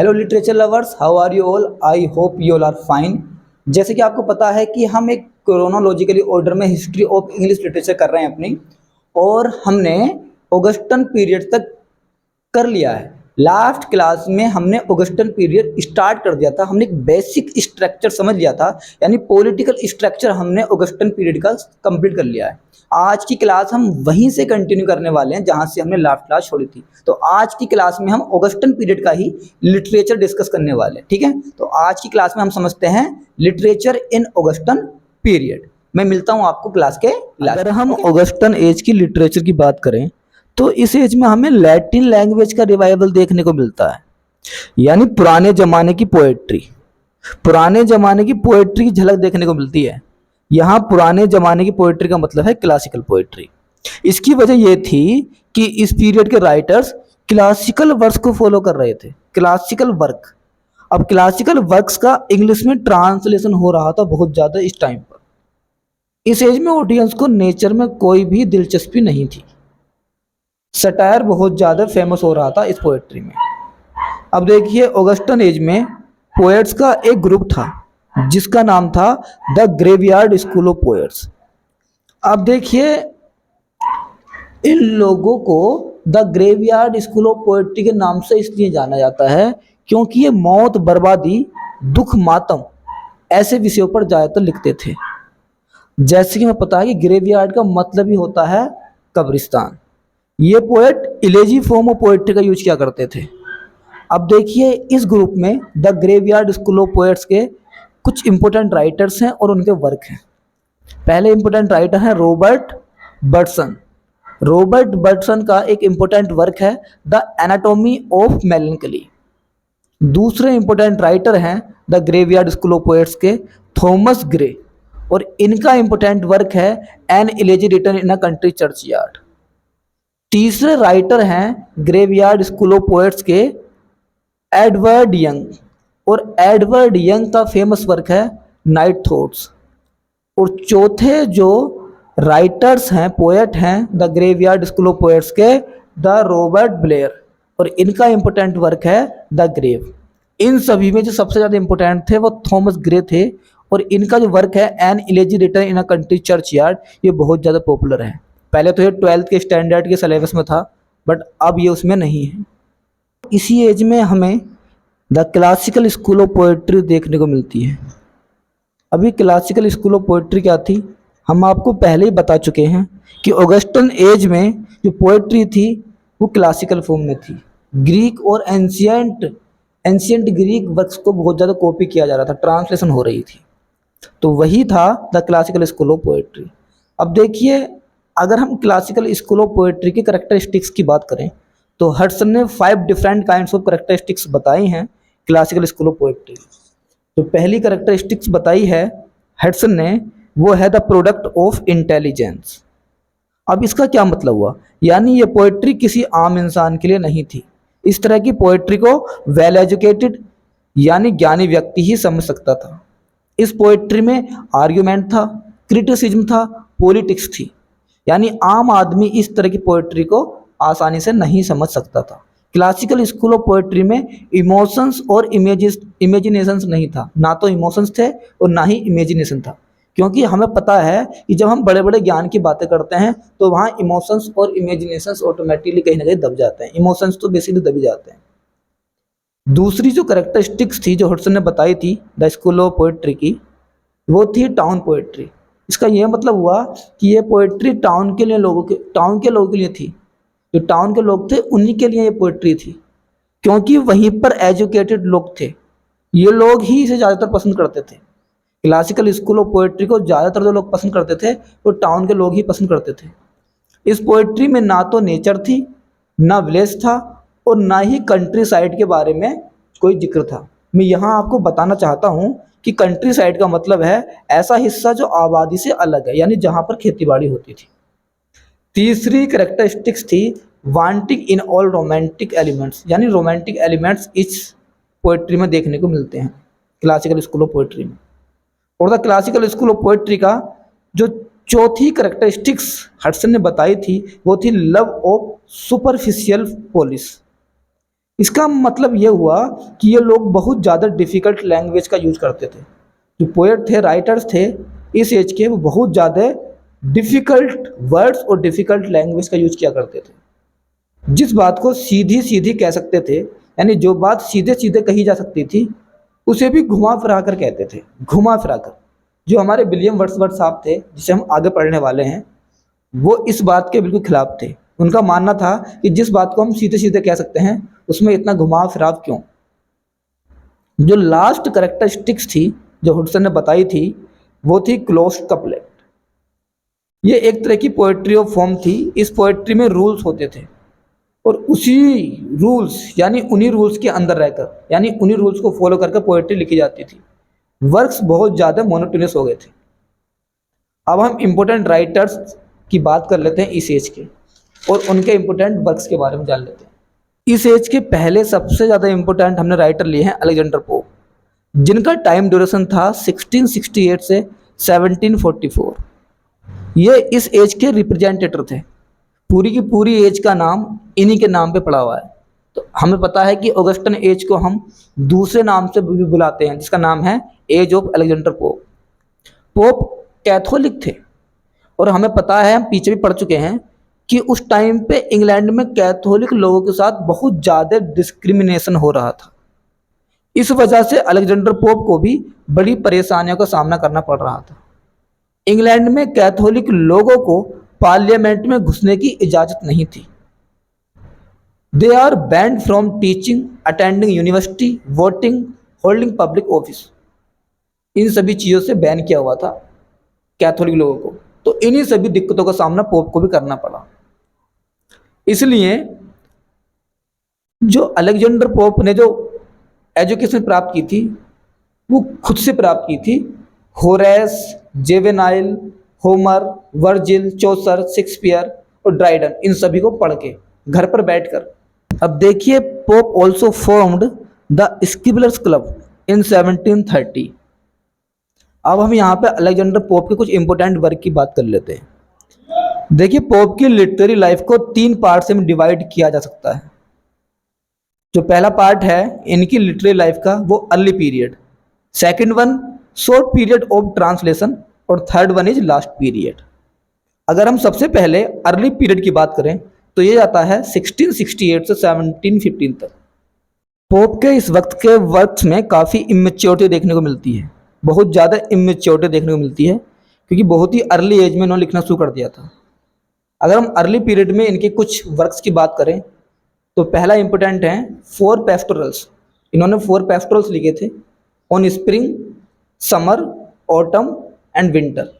Hello literature lovers, how are you all? I hope you all are fine. जैसे कि आपको पता है कि हम एक क्रोनोलॉजिकली ऑर्डर में हिस्ट्री ऑफ इंग्लिश लिटरेचर कर रहे हैं अपनी, और हमने ऑगस्टन पीरियड तक कर लिया है। लास्ट क्लास में हमने ऑगस्टन पीरियड स्टार्ट कर दिया था, हमने एक बेसिक स्ट्रक्चर समझ लिया था, यानी पॉलिटिकल स्ट्रक्चर हमने ऑगस्टन पीरियड का कंप्लीट कर लिया है। आज की क्लास हम वहीं से कंटिन्यू करने वाले हैं जहां से हमने लास्ट क्लास छोड़ी थी। तो आज की क्लास में हम ऑगस्टन पीरियड का ही लिटरेचर डिस्कस करने वाले हैं, ठीक है। तो आज की क्लास में हम समझते हैं लिटरेचर इन ऑगस्टन पीरियड। मैं मिलता हूं आपको क्लास के लास्ट। अगर हम ऑगस्टन एज की लिटरेचर की बात करें तो इस एज में हमें लैटिन लैंग्वेज का रिवाइवल देखने को मिलता है, यानी पुराने जमाने की पोएट्री, पुराने जमाने की पोएट्री की झलक देखने को मिलती है। यहाँ पुराने जमाने की पोएट्री का मतलब है क्लासिकल पोएट्री। इसकी वजह यह थी कि इस पीरियड के राइटर्स क्लासिकल वर्क्स को फॉलो कर रहे थे। क्लासिकल वर्क, अब क्लासिकल वर्क्स का इंग्लिश में ट्रांसलेशन हो रहा था बहुत ज्यादा इस टाइम पर। इस एज में ऑडियंस को नेचर में कोई भी दिलचस्पी नहीं थी। सटायर बहुत ज़्यादा फेमस हो रहा था इस पोएट्री में। अब देखिए, ऑगस्टन एज में पोएट्स का एक ग्रुप था जिसका नाम था the graveyard school of poets. अब देखिए, इन लोगों को the graveyard school of poetry के नाम से इसलिए जाना जाता है क्योंकि ये मौत, बर्बादी, दुख, मातम ऐसे विषयों पर ज़्यादातर लिखते थे। जैसे कि हमें पता है कि ग्रेवयार्ड का मतलब ही होता है कब्रिस्तान। ये पोएट इलेजी फॉर्म ऑफ पोएट्री का यूज किया करते थे। अब देखिए, इस ग्रुप में the graveyard school of poets के कुछ इंपॉर्टेंट राइटर्स हैं और उनके वर्क हैं। पहले इंपॉर्टेंट राइटर हैं रॉबर्ट बर्टसन। रॉबर्ट बर्टसन का एक इंपॉर्टेंट वर्क है द एनाटॉमी ऑफ मेलैंकोली। दूसरे इंपॉर्टेंट राइटर हैं the graveyard school of poets के थॉमस ग्रे, और इनका इंपॉर्टेंट वर्क है an elegy written in a country churchyard. तीसरे राइटर हैं ग्रेवयार्ड स्कूल ऑफ पोएट्स के एडवर्ड यंग, और एडवर्ड यंग का फेमस वर्क है नाइट थॉट्स। और चौथे जो राइटर्स हैं, पोएट हैं the graveyard school of poets के द रॉबर्ट ब्लेयर, और इनका इंपॉर्टेंट वर्क है द ग्रेव। इन सभी में जो सबसे ज़्यादा इंपॉर्टेंट थे वो थॉमस ग्रे थे, और इनका जो वर्क है an elegy written in a country churchyard, ये बहुत ज़्यादा पॉपुलर है। पहले तो ये 12th के स्टैंडर्ड के सिलेबस में था, बट अब ये उसमें नहीं है। इसी एज में हमें the classical school of poetry देखने को मिलती है। अभी क्लासिकल स्कूल ऑफ पोएट्री क्या थी हम आपको पहले ही बता चुके हैं कि ऑगस्टन एज में जो पोएट्री थी वो क्लासिकल फॉर्म में थी। ग्रीक और एंशियंट ग्रीक वर्क्स को बहुत ज़्यादा कॉपी किया जा रहा था, ट्रांसलेशन हो रही थी, तो वही था the classical school of poetry. अब देखिए, अगर हम क्लासिकल स्कूल ऑफ पोएट्री की कैरेक्टरिस्टिक्स की बात करें तो हडसन ने 5 डिफरेंट काइंड्स ऑफ कैरेक्टरिस्टिक्स बताई हैं क्लासिकल स्कूल ऑफ पोएट्री। तो पहली कैरेक्टरिस्टिक्स बताई है हडसन ने, वो है द प्रोडक्ट ऑफ इंटेलिजेंस। अब इसका क्या मतलब हुआ, यानी ये पोएट्री किसी आम इंसान के लिए नहीं थी। इस तरह की पोएट्री को वेल एजुकेटेड यानी ज्ञानी व्यक्ति ही समझ सकता था। इस पोएट्री में आर्ग्यूमेंट था, क्रिटिसिज्म था, पॉलिटिक्स थी, यानी आम आदमी इस तरह की पोएट्री को आसानी से नहीं समझ सकता था। क्लासिकल स्कूल ऑफ पोएट्री में इमोशंस और इमेजिनेशंस नहीं था, ना तो इमोशंस थे और ना ही इमेजिनेशन था, क्योंकि हमें पता है कि जब हम बड़े बड़े ज्ञान की बातें करते हैं तो वहाँ इमोशंस और इमेजिनेशंस ऑटोमेटिकली कहीं ना कहीं दब जाते हैं। इमोशंस तो बेसिकली दबी जाते हैं। दूसरी जो कैरेक्टरिस्टिक्स थी जो हडसन ने बताई थी द स्कूल ऑफ पोएट्री की, वो थी टाउन पोएट्री। इसका यह मतलब हुआ कि ये पोएट्री टाउन के लोगों के लिए थी। जो टाउन के लोग थे उन्हीं के लिए ये पोएट्री थी, क्योंकि वहीं पर एजुकेटेड लोग थे। ये लोग ही इसे ज़्यादातर पसंद करते थे। क्लासिकल स्कूल ऑफ पोएट्री को ज़्यादातर जो लोग पसंद करते थे वो टाउन के लोग ही पसंद करते थे। इस पोएट्री में ना तो नेचर थी, ना विलेज था, और ना ही कंट्री साइड के बारे में कोई जिक्र था। मैं यहाँ आपको बताना चाहता हूँ कि कंट्री साइड का मतलब है ऐसा हिस्सा जो आबादी से अलग है, यानी जहाँ पर खेतीबाड़ी होती थी। तीसरी कैरेक्टरिस्टिक्स थी wanting in all romantic elements, यानी रोमांटिक एलिमेंट्स इस पोएट्री में देखने को मिलते हैं क्लासिकल स्कूल ऑफ पोएट्री में। और the classical school of poetry का जो चौथी कैरेक्टरिस्टिक्स हडसन ने बताई थी वो थी लव ऑफ सुपरफिशियल पॉलिश। इसका मतलब ये हुआ कि ये लोग बहुत ज़्यादा डिफ़िकल्ट लैंग्वेज का यूज़ करते थे। जो पोएट थे, राइटर्स थे इस एज के, वो बहुत ज़्यादा डिफ़िकल्ट वर्ड्स और डिफ़िकल्ट लैंग्वेज का यूज़ किया करते थे। जिस बात को सीधी सीधी कह सकते थे, यानी जो बात सीधे सीधे कही जा सकती थी उसे भी घुमा फिरा कर कहते थे, घुमा फिरा कर। जो हमारे विलियम वर्ड्सवर्थ साहब थे, जिसे हम आगे पढ़ने वाले हैं, वो इस बात के बिल्कुल खिलाफ थे। उनका मानना था कि जिस बात को हम सीधे सीधे कह सकते हैं उसमें इतना घुमाव फिराव क्यों। जो लास्ट करेक्टरिस्टिक्स थी जो हुडसन ने बताई थी वो थी क्लोज्ड कपलेट। ये एक तरह की पोएट्री ऑफ फॉर्म थी। इस पोएट्री में रूल्स होते थे और उसी रूल्स यानी उन्हीं रूल्स के अंदर रहकर, यानी उन्हीं रूल्स को फॉलो करके पोएट्री लिखी जाती थी। वर्क्स बहुत ज़्यादा मोनोटोनस हो गए थे। अब हम इम्पोर्टेंट राइटर्स की बात कर लेते हैं इस एज के और उनके इम्पोर्टेंट वर्क्स के बारे में जान लेते हैं। इस एज के पहले सबसे ज़्यादा इम्पोर्टेंट हमने राइटर लिए हैं अलेक्जेंडर पोप, जिनका टाइम ड्यूरेशन था 1668 से 1744। ये इस एज के रिप्रेजेंटेटर थे। पूरी की पूरी एज का नाम इन्हीं के नाम पे पड़ा हुआ है। तो हमें पता है कि ऑगस्टन एज को हम दूसरे नाम से भी बुलाते हैं, जिसका नाम है age of Alexander Pope. Pope Catholic थे और हमें पता है, हम पीछे भी पढ़ चुके हैं कि उस टाइम पे इंग्लैंड में कैथोलिक लोगों के साथ बहुत ज़्यादा डिस्क्रिमिनेशन हो रहा था। इस वजह से अलेक्जेंडर पोप को भी बड़ी परेशानियों का सामना करना पड़ रहा था। इंग्लैंड में कैथोलिक लोगों को पार्लियामेंट में घुसने की इजाज़त नहीं थी। They are banned from teaching, attending university, voting, holding public office. इन सभी चीज़ों से बैन किया हुआ था कैथोलिक लोगों को। तो इन्हीं सभी दिक्कतों का सामना पोप को भी करना पड़ा। इसलिए जो अलेक्जेंडर पोप ने जो एजुकेशन प्राप्त की थी वो खुद से प्राप्त की थी। Horace, Juvenal, Homer, Virgil, Chaucer, Shakespeare और ड्राइडन, इन सभी को पढ़ के घर पर बैठकर। अब देखिए, Pope also formed the Scriblerus club in 1730। अब हम यहाँ पे अलेक्जेंडर पोप के कुछ इंपॉर्टेंट वर्क की बात कर लेते हैं। देखिए, पोप की लिटरेरी लाइफ को 3 पार्ट में डिवाइड किया जा सकता है। जो पहला पार्ट है इनकी लिटरेरी लाइफ का वो early period, second one short period of translation और third one is last period. अगर हम सबसे पहले अर्ली पीरियड की बात करें तो ये जाता है 1668 से 1715 तक। पोप के इस वक्त के वर्क्स में काफ़ी इमेच्योरिटी देखने को मिलती है, बहुत ज़्यादा इमेच्योरिटी देखने को मिलती है, क्योंकि बहुत ही अर्ली एज में इन्होंने लिखना शुरू कर दिया था। अगर हम अर्ली पीरियड में इनके कुछ वर्क्स की बात करें तो पहला इंपॉर्टेंट है 4 पेस्टोरल्स। इन्होंने 4 पेस्टोरल्स लिखे थे on spring, summer, autumn and winter.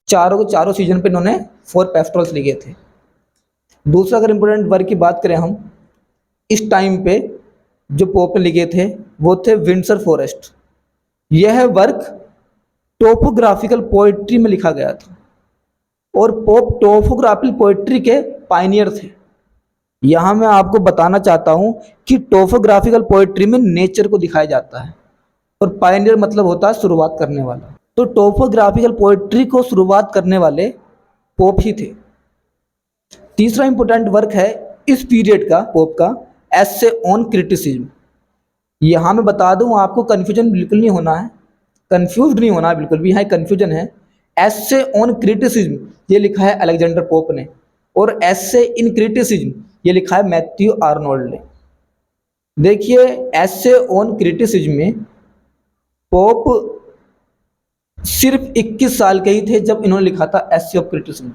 चारों के चारों सीजन पे इन्होंने 4 पेस्टोरल्स लिखे थे। दूसरा अगर इंपॉर्टेंट वर्क की बात करें हम इस टाइम पे जो पोप ने लिखे थे वो थे विंडसर फॉरेस्ट। यह वर्क टोपोग्राफिकल पोइट्री में लिखा गया था और पोप टोपोग्राफिकल पोइट्री के पायनियर थे। यहाँ मैं आपको बताना चाहता हूँ कि टोपोग्राफिकल पोइट्री में नेचर को दिखाया जाता है और पायनियर मतलब होता है शुरुआत करने वाला। तो टोपोग्राफिकल पोइट्री को शुरुआत करने वाले पोप ही थे। तीसरा इंपॉर्टेंट वर्क है इस पीरियड का पोप का एसे ऑन क्रिटिसिज्म। यहाँ मैं बता दूँ आपको, कन्फ्यूजन बिल्कुल नहीं होना है, कन्फ्यूज नहीं होना है बिल्कुल भी, यहाँ कन्फ्यूजन है। एसे ऑन क्रिटिसिज्म ये लिखा है अलेक्जेंडर पोप ने और एसे इन क्रिटिसिज्म ये लिखा है मैथ्यू आर्नोल्ड ने। देखिए, एसे ऑन क्रिटिसिज्म में पोप सिर्फ 21 साल के ही थे जब इन्होंने लिखा था एसे ऑफ क्रिटिसिज्म,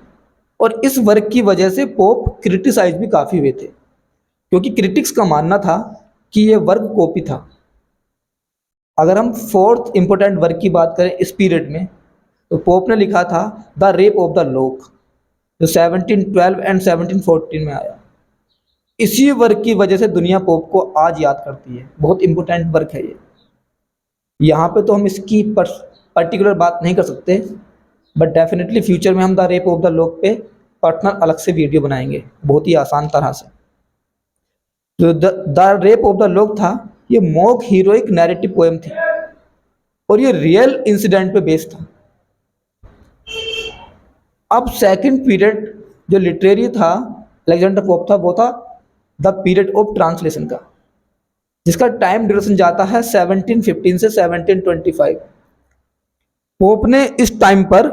और इस वर्क की वजह से पोप क्रिटिसाइज भी काफ़ी हुए थे, क्योंकि क्रिटिक्स का मानना था कि ये वर्क कॉपी था। अगर हम फोर्थ इंपॉर्टेंट वर्क की बात करें इस पीरियड में तो पोप ने लिखा था the rape of the lock, जो 1712 एंड 1714 में आया। इसी वर्क की वजह से दुनिया पोप को आज याद करती है। बहुत इंपॉर्टेंट वर्क है ये। यहाँ पे तो हम इसकी पर्टिकुलर बात नहीं कर सकते, बट डेफिनेटली फ्यूचर में हम the rape of the lock पे पर्सनल अलग से वीडियो बनाएंगे बहुत ही आसान तरह से। जो the rape of the lock था ये मॉक हीरोइक नैरेटिव पोएम थी और ये रियल इंसिडेंट पे बेस्ड था। अब सेकंड पीरियड जो लिटरेरी था अलेक्जेंडर पोप था वो था द पीरियड ऑफ ट्रांसलेशन का, जिसका टाइम ड्यूरेशन जाता है 1715 से 1725। पोप ने इस टाइम पर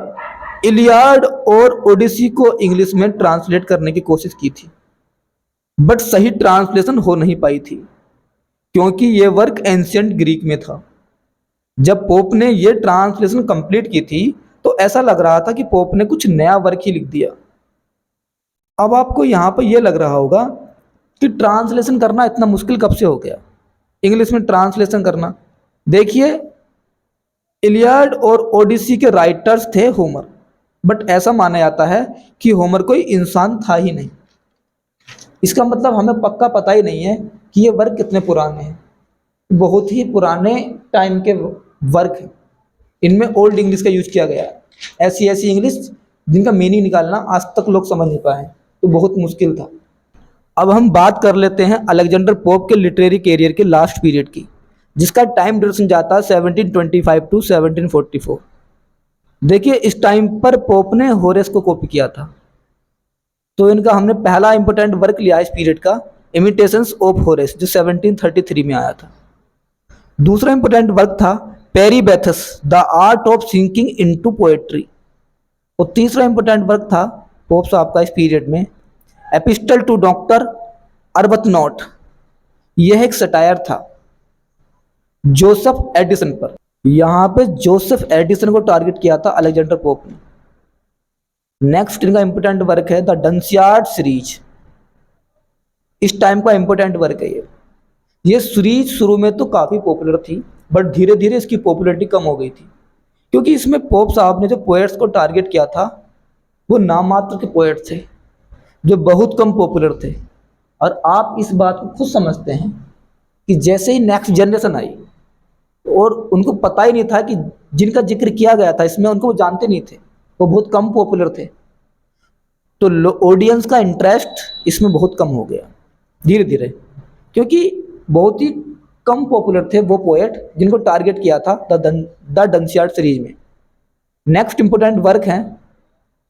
इलियाड और ओडिसी को इंग्लिश में ट्रांसलेट करने की कोशिश की थी, बट सही ट्रांसलेशन हो नहीं पाई थी क्योंकि यह वर्क एंशियंट ग्रीक में था। जब पोप ने यह ट्रांसलेशन कंप्लीट की थी तो ऐसा लग रहा था कि पोप ने कुछ नया वर्क ही लिख दिया। अब आपको यहाँ पर यह लग रहा होगा कि ट्रांसलेशन करना इतना मुश्किल कब से हो गया, इंग्लिश में ट्रांसलेशन करना। देखिए, इलियाड और ओडिसी के राइटर्स थे होमर, बट ऐसा माना जाता है कि होमर कोई इंसान था ही नहीं। इसका मतलब हमें पक्का पता ही नहीं है कि ये वर्क कितने पुराने हैं। बहुत ही पुराने टाइम के वर्क हैं, इनमें ओल्ड इंग्लिश का यूज किया गया है, ऐसी ऐसी इंग्लिश जिनका मीनिंग निकालना आज तक लोग समझ नहीं पाए, तो बहुत मुश्किल था। अब हम बात कर लेते हैं अलेक्जेंडर पोप के लिटरेरी कैरियर के लास्ट पीरियड की, जिसका टाइम ड्यूरेशन जाता है 1725 टू 1744। देखिए, इस टाइम पर पोप ने होरेस को कॉपी किया था, तो इनका हमने पहला इंपॉर्टेंट वर्क लिया इस पीरियड का, इमिटेशंस ऑफ होरेस, जो 1733 में आया था। दूसरा इंपॉर्टेंट वर्क था Peri Bathos, the art of sinking into poetry. और तीसरा इंपॉर्टेंट वर्क था पोप साहब का इस पीरियड में, एपिस्टल टू डॉक्टर अर्बथनॉट। यह एक सटायर था जोसेफ एडिसन पर। यहाँ पे जोसेफ एडिसन को टारगेट किया था अलेक्जेंडर पोप ने। नेक्स्ट इनका इंपॉर्टेंट वर्क है द डंसियार्ड सीरीज। इस टाइम का इंपॉर्टेंट वर्क है ये सीरीज शुरू में तो काफ़ी पॉपुलर थी, बट धीरे धीरे इसकी पॉपुलैरिटी कम हो गई थी, क्योंकि इसमें पोप साहब ने जो पोएट्स को टारगेट किया था वो नाम मात्र के पोएट थे जो बहुत कम पॉपुलर थे। और आप इस बात को खुद समझते हैं कि जैसे ही नेक्स्ट जनरेशन आई और उनको पता ही नहीं था कि जिनका जिक्र किया गया था इसमें, उनको वो जानते नहीं थे, वो बहुत कम पॉपुलर थे, तो ऑडियंस का इंटरेस्ट इसमें बहुत कम हो गया धीरे धीरे, क्योंकि बहुत ही कम पॉपुलर थे वो पोएट जिनको टारगेट किया था द डंसियार्ड सीरीज में। नेक्स्ट इंपॉर्टेंट वर्क है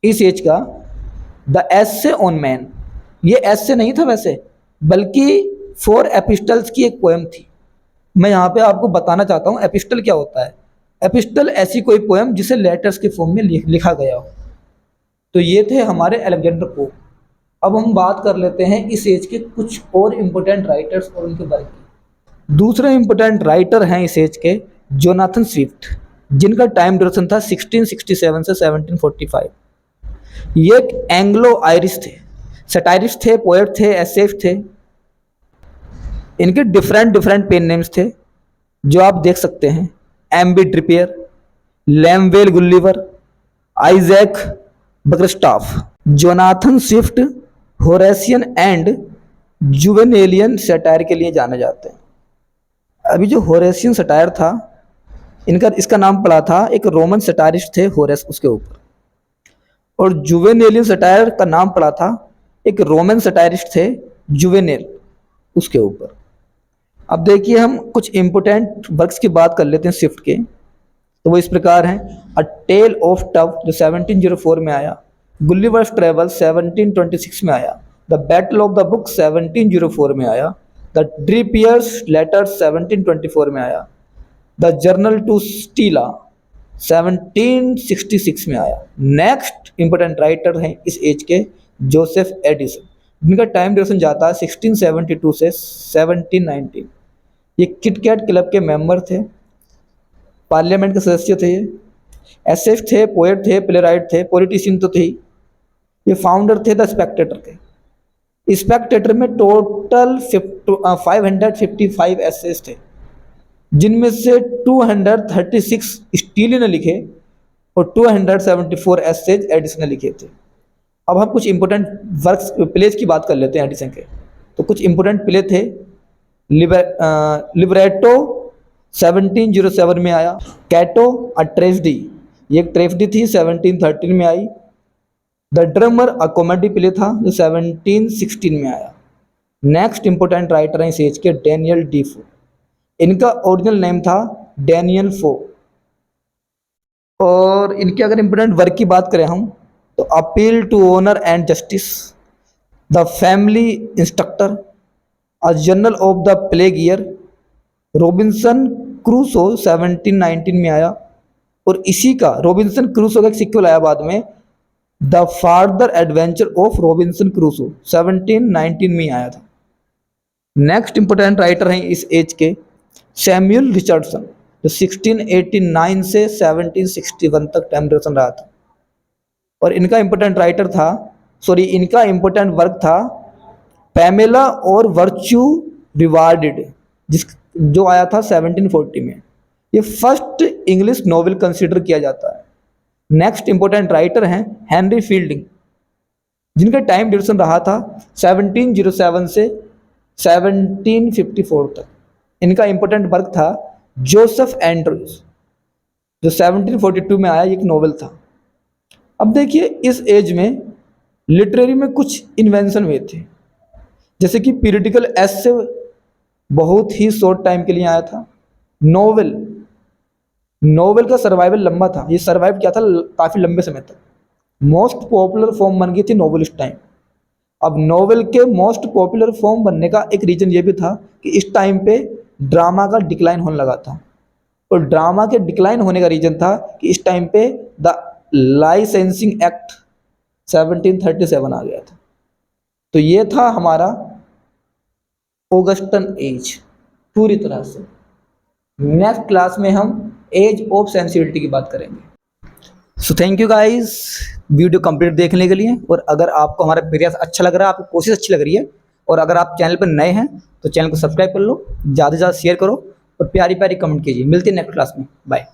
इस एज का द एसे ऑन मैन। ये एसे नहीं था वैसे, बल्कि 4 एपिस्टल्स की एक पोएम थी। मैं यहाँ पे आपको बताना चाहता हूँ एपिस्टल क्या होता है। एपिस्टल ऐसी कोई पोएम जिसे लेटर्स के फॉर्म में लिखा गया हो। तो ये थे हमारे अलेक्जेंडर पोप। अब हम बात कर लेते हैं इस एज के कुछ और इम्पोर्टेंट राइटर्स और उनके वर्क की। दूसरे इम्पोर्टेंट राइटर हैं इस एज के जोनाथन स्विफ्ट, जिनका टाइम ड्यूरेशन था 1667 से 1745। ये एक एंग्लो आयरिश थे, सटायरिस्ट थे, पोएट थे, एसेफ थे। इनके डिफरेंट पेन नेम्स थे जो आप देख सकते हैं, M B Drapier, Lemuel Gulliver, Isaac Bickerstaff. Jonathan Swift Horatian and Juvenalian satire के लिए जाने जाते हैं। अभी जो होरेसियन सटायर था इसका नाम पड़ा था एक रोमन सटायरिस्ट थे होरेस उसके ऊपर, और जुवेनेलियन सटायर का नाम पड़ा था एक रोमन सटायरिस्ट थे जुवेनेल उसके ऊपर। अब देखिए, हम कुछ इंपोर्टेंट वर्क्स की बात कर लेते हैं स्विफ्ट के, तो वो इस प्रकार हैं। अ टेल ऑफ टव जो 1704 में आया, गुलिवर्स ट्रेवल 1726 में आया, the battle of the book 1704 में आया, द ड्रीपियर्स लेटर 1724 में आया, द जर्नल टू स्टीला 1766 में आया। नेक्स्ट इंपोर्टेंट राइटर हैं इस एज के जोसेफ एडिसन, जिनका टाइम ड्यूरेशन जाता है 1672 से 1719। ये किटकैट क्लब के मेंबर थे, पार्लियामेंट के सदस्य थे, ये एसेफ थे, पोएट थे, प्लेराइट थे, पॉलिटिशियन तो थे। ये फाउंडर थे द स्पेक्टेटर के। स्पेक्टेटर में टोटल 555 एसेस थे, जिनमें से 236 स्टीली ने लिखे और 274 एसेज एडिसन ने लिखे थे। अब हम कुछ इंपोर्टेंट वर्क्स प्लेज की बात कर लेते हैं एडिसन के। तो कुछ इंपोर्टेंट प्ले थे, लिबरेटो 1707 में आया, कैटो अ ट्रेजेडी, ये एक ट्रेजेडी थी 1713 में आई। The Drummer a comedy play था जो 1716 में आया। नेक्स्ट इंपोर्टेंट राइटर हैं इस एज के डैनियल डीफो, इनका ओरिजिनल नेम था डैनियल फो। और इनके अगर इंपोर्टेंट वर्क की बात करें हम, तो appeal to honour and justice, the family instructor, a journal of the plague year, Robinson Crusoe 1719 में आया, और इसी का रॉबिन्सन क्रूसो का एक सिक्वल आया बाद में, the farther adventure of Robinson Crusoe 1719 में आया था। नेक्स्ट इंपोर्टेंट राइटर हैं इस एज के सैमुअल रिचर्डसन, जो 1689 से 1761 तक टाइम ड्यूरेशन रहा था। और इनका इंपोर्टेंट राइटर था, सॉरी इनका इंपोर्टेंट वर्क था पैमेला और वर्च्यू रिवार्डेड, जिस जो आया था 1740 में। ये फर्स्ट इंग्लिश नॉवेल कंसिडर किया जाता है। नेक्स्ट इंपोर्टेंट राइटर हैं हेनरी फील्डिंग, जिनका टाइम ड्यूरेशन रहा था 1707 से 1754 तक। इनका इंपोर्टेंट वर्क था जोसेफ एंड्रूज, जो 1742 में आया, एक नॉवेल था। अब देखिए इस एज में लिटरेरी में कुछ इन्वेंशन हुए थे, जैसे कि पीरियडिकल एसे बहुत ही शॉर्ट टाइम के लिए आया था। नोवेल का सर्वाइवल लंबा था, ये सर्वाइव किया था काफ़ी लंबे समय तक। मोस्ट पॉपुलर फॉर्म बन गई थी नोवेल इस टाइम। अब नोवेल के मोस्ट पॉपुलर फॉर्म बनने का एक रीज़न ये भी था कि इस टाइम पे ड्रामा का डिक्लाइन होने लगा था, और ड्रामा के डिक्लाइन होने का रीज़न था कि इस टाइम पे द लाइसेंसिंग एक्ट 1737 आ गया था। तो ये था हमारा ऑगस्टन एज पूरी तरह से। नेक्स्ट क्लास में हम एज ऑफ सेंसिटिविटी की बात करेंगे। So thank you guys video complete देखने के लिए। और अगर आपको हमारा प्रयास अच्छा लग रहा है, आपको कोशिश अच्छी लग रही है, और अगर आप चैनल पर नए हैं तो चैनल को सब्सक्राइब कर लो, ज़्यादा से ज़्यादा शेयर करो और प्यारी प्यारी कमेंट कीजिए। मिलते हैं नेक्स्ट क्लास में, बाय।